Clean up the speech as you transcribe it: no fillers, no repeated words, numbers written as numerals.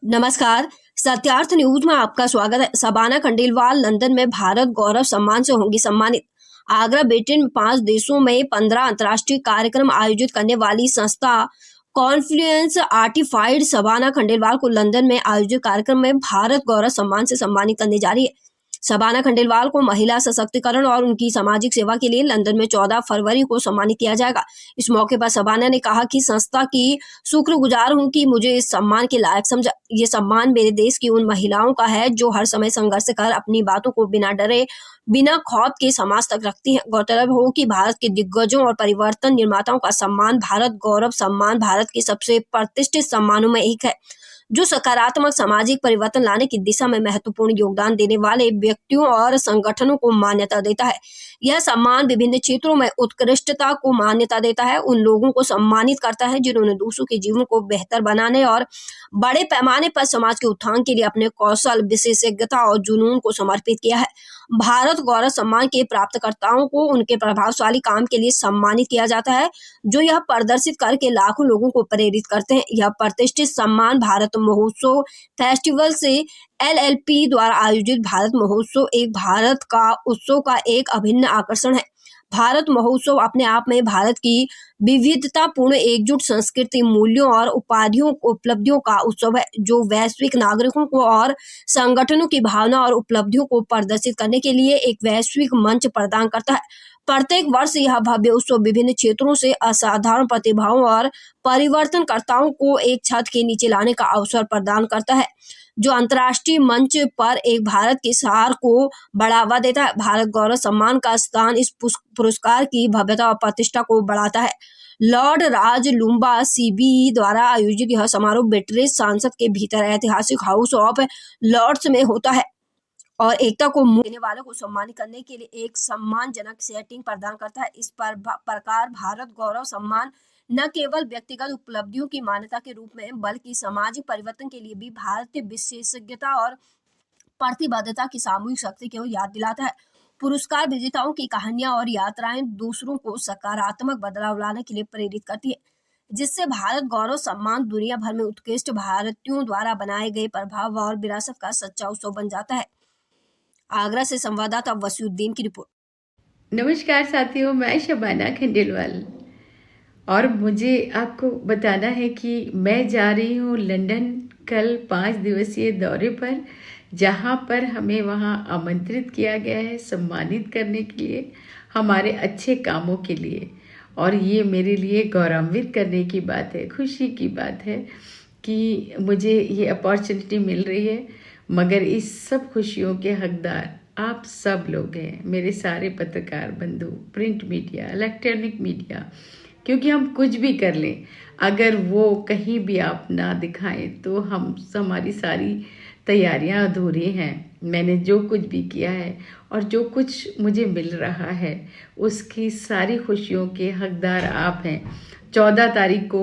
नमस्कार। सत्यार्थ न्यूज में आपका स्वागत है। शबाना खंडेलवाल लंदन में भारत गौरव सम्मान से होंगी सम्मानित। आगरा ब्रिटेन में 5 देशों में 15 अंतर्राष्ट्रीय कार्यक्रम आयोजित करने वाली संस्था कॉन्फ्लुएंस आर्टिफाइड शबाना खंडेलवाल को लंदन में आयोजित कार्यक्रम में भारत गौरव सम्मान से सम्मानित करने जा रही है। शबाना खंडेलवाल को महिला सशक्तिकरण और उनकी सामाजिक सेवा के लिए लंदन में 14 फरवरी को सम्मानित किया जाएगा। इस मौके पर शबाना ने कहा कि संस्था की शुक्रगुजार हूं कि मुझे इस सम्मान के लायक समझा। ये सम्मान मेरे देश की उन महिलाओं का है जो हर समय संघर्ष कर अपनी बातों को बिना डरे बिना खौफ के समाज तक रखती हैं। गौरतलब हो कि भारत के दिग्गजों और परिवर्तन निर्माताओं का सम्मान भारत गौरव सम्मान भारत के सबसे प्रतिष्ठित सम्मानों में एक है, जो सकारात्मक सामाजिक परिवर्तन लाने की दिशा में महत्वपूर्ण योगदान देने वाले व्यक्तियों और संगठनों को मान्यता देता है। यह सम्मान विभिन्न क्षेत्रों में उत्कृष्टता को मान्यता देता है, उन लोगों को सम्मानित करता है जिन्होंने दूसरों के जीवन को बेहतर बनाने और बड़े पैमाने पर समाज के उत्थान के लिए अपने कौशल, विशेषज्ञता और जुनून को समर्पित किया है। भारत गौरव सम्मान के प्राप्तकर्ताओं को उनके प्रभावशाली काम के लिए सम्मानित किया जाता है, जो यह प्रदर्शित करके लाखों लोगों को प्रेरित करते हैं। यह प्रतिष्ठित सम्मान भारत महोत्सव फेस्टिवल से LLP द्वारा आयोजित भारत महोत्सव एक भारत का उत्सव का एक अभिन्न आकर्षण है। भारत महोत्सव अपने आप में भारत की विविधतापूर्ण एकजुट संस्कृति, मूल्यों और उपलब्धियों का उत्सव है, जो वैश्विक नागरिकों को और संगठनों की भावना और उपलब्धियों को प्रदर्शित करने के लिए एक वैश्विक मंच प्रदान करता है। प्रत्येक वर्ष यह भव्य उत्सव विभिन्न क्षेत्रों से असाधारण प्रतिभाओं और परिवर्तनकर्ताओं को एक छत के नीचे लाने का अवसर प्रदान करता है, जो अंतर्राष्ट्रीय मंच पर एक भारत के सार को बढ़ावा देता है। भारत गौरव सम्मान का स्थान इस पुरस्कार की भव्यता और प्रतिष्ठा को बढ़ाता है। लॉर्ड राज लुम्बा CBE द्वारा आयोजित यह समारोह ब्रिटिश संसद के भीतर ऐतिहासिक हाउस ऑफ लॉर्ड्स में होता है और एकता को मूल्य देने वालों को सम्मानित करने के लिए एक सम्मानजनक सेटिंग प्रदान करता है। इस प्रकार भारत गौरव सम्मान न केवल व्यक्तिगत उपलब्धियों की मान्यता के रूप में, बल्कि सामाजिक परिवर्तन के लिए भी भारतीय विशेषज्ञता और प्रतिबद्धता की सामूहिक शक्ति को याद दिलाता है। पुरस्कार विजेताओं की कहानियां और यात्राएं दूसरों को सकारात्मक बदलाव लाने के लिए प्रेरित करती है, जिससे भारत गौरव सम्मान दुनिया भर में उत्कृष्ट भारतीयों द्वारा बनाए गए प्रभाव और विरासत का सच्चा उत्सव बन जाता है। आगरा से संवाददाता वसीउद्दीन की रिपोर्ट। नमस्कार साथियों, मैं शबाना खंडेलवाल और मुझे आपको बताना है कि मैं जा रही हूँ लंदन कल 5 दिवसीय दौरे पर, जहाँ पर हमें वहाँ आमंत्रित किया गया है सम्मानित करने के लिए, हमारे अच्छे कामों के लिए। और ये मेरे लिए गौरवान्वित करने की बात है, खुशी की बात है कि मुझे ये अपॉर्चुनिटी मिल रही है। मगर इस सब खुशियों के हकदार आप सब लोग हैं, मेरे सारे पत्रकार बंधु, प्रिंट मीडिया, इलेक्ट्रॉनिक मीडिया, क्योंकि हम कुछ भी कर लें, अगर वो कहीं भी आप ना दिखाएं तो हमारी सारी तैयारियां अधूरी हैं। मैंने जो कुछ भी किया है और जो कुछ मुझे मिल रहा है, उसकी सारी खुशियों के हकदार आप हैं। 14 तारीख को